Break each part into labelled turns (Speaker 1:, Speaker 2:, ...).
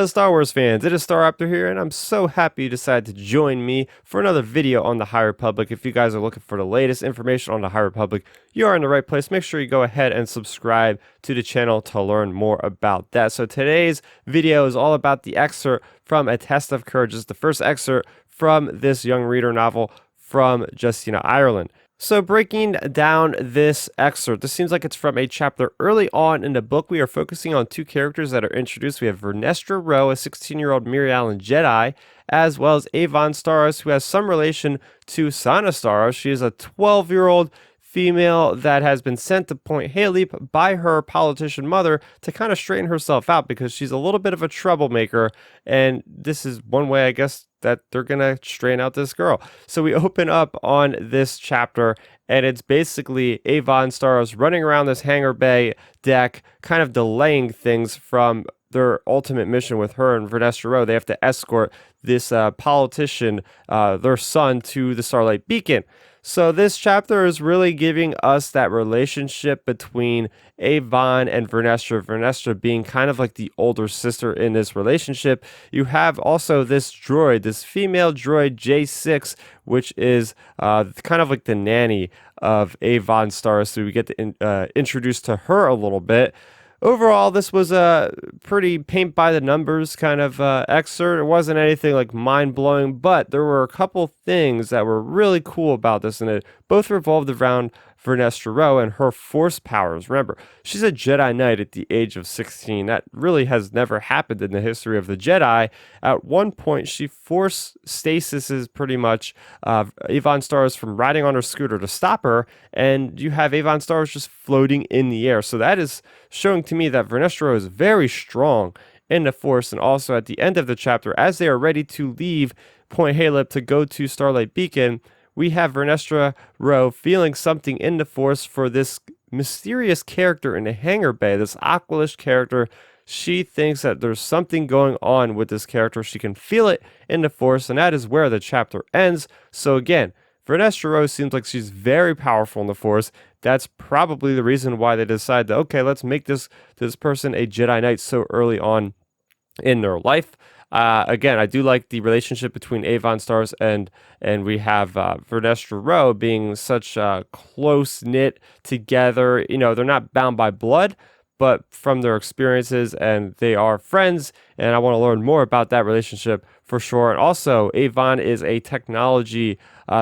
Speaker 1: Star Wars fans, it is Starrapter here, and I'm so happy you decided to join me for another video on the High Republic. If you guys are looking for the latest information on the High Republic, you are in the right place. Make sure you go ahead and subscribe to the channel to learn more about that. So today's video is all about the excerpt from A Test of Courage. It's the first excerpt from this young reader novel from Justina Ireland. So breaking down this excerpt, this seems like it's from a chapter early on in the book. We are focusing on two characters that are introduced. We have Vernestra Rwho, a 16-year-old Mirialan Jedi, as well as Avon Starros, who has some relation to Sana Starros. She is a 12-year-old female that has been sent to Point Halep by her politician mother to kind of straighten herself out because she's a little bit of a troublemaker, and this is one way, I guess, that they're gonna straighten out this girl. So we open up on this chapter, and it's basically Avon Starros running around this hangar bay deck, kind of delaying things from their ultimate mission with her and Vernestra Rwho. They have to escort this politician, their son, to the Starlight Beacon. So this chapter is really giving us that relationship between Avon and Vernestra. Vernestra being kind of like the older sister in this relationship. You have also this droid, this female droid J6, which is kind of like the nanny of Avon Starros. So we get to introduced to her a little bit. Overall, this was a pretty paint by the numbers kind of excerpt. It wasn't anything like mind-blowing, but there were a couple things that were really cool about this, and it both revolved around Vernestra Rwho and her force powers. Remember, she's a Jedi Knight at the age of 16. That really has never happened in the history of the Jedi. At one point, she force stasises pretty much Avon Starros from riding on her scooter to stop her, and you have Avon Starros just floating in the air. So that is showing to me that Vernestra Rwho is very strong in the force. And also at the end of the chapter, as they are ready to leave Point Halep to go to Starlight Beacon, we have Vernestra Rwho feeling something in the force for this mysterious character in the hangar bay, this Aqualish character. She thinks that there's something going on with this character. She can feel it in the force, and that is where the chapter ends. So again, Vernestra Rwho seems like she's very powerful in the force. That's probably the reason why they decided that, okay, let's make this person a Jedi Knight so early on in their life. Again, I do like the relationship between Avon Starros and we have Vernestra Rwho being such close-knit together. You know, they're not bound by blood, but from their experiences, and they are friends, and I want to learn more about that relationship for sure. And also, Avon is a technology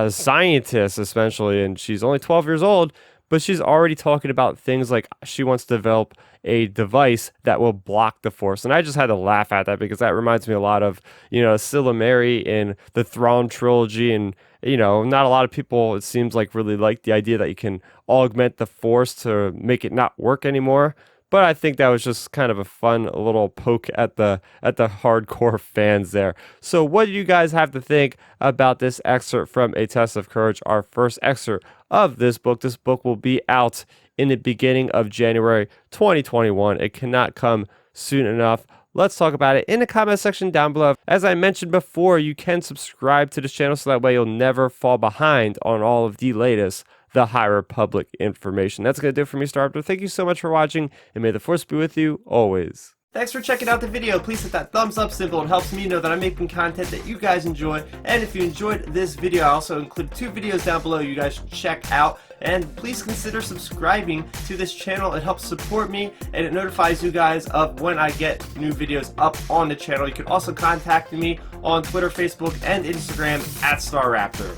Speaker 1: scientist, essentially, and she's only 12 years old, but she's already talking about things like she wants to develop a device that will block the force. And I just had to laugh at that because that reminds me a lot of, you know, Scylla Mary in the Thrawn trilogy. And, you know, not a lot of people, it seems like, really like the idea that you can augment the force to make it not work anymore. But I think that was just kind of a fun little poke at the hardcore fans there. So what do you guys have to think about this excerpt from A Test of Courage, our first excerpt of this book? This book will be out in the beginning of January 2021. It cannot come soon enough. Let's talk about it in the comment section down below. As I mentioned before, you can subscribe to this channel so that way you'll never fall behind on all of the latest The High Republic information. That's going to do it for me, Starrapter. Thank you so much for watching, and may the Force be with you always. Thanks for checking out the video. Please hit that thumbs up symbol. It helps me know that I'm making content that you guys enjoy. And if you enjoyed this video, I also include 2 videos down below you guys should check out. And please consider subscribing to this channel. It helps support me, and it notifies you guys of when I get new videos up on the channel. You can also contact me on Twitter, Facebook, and Instagram at Starrapter.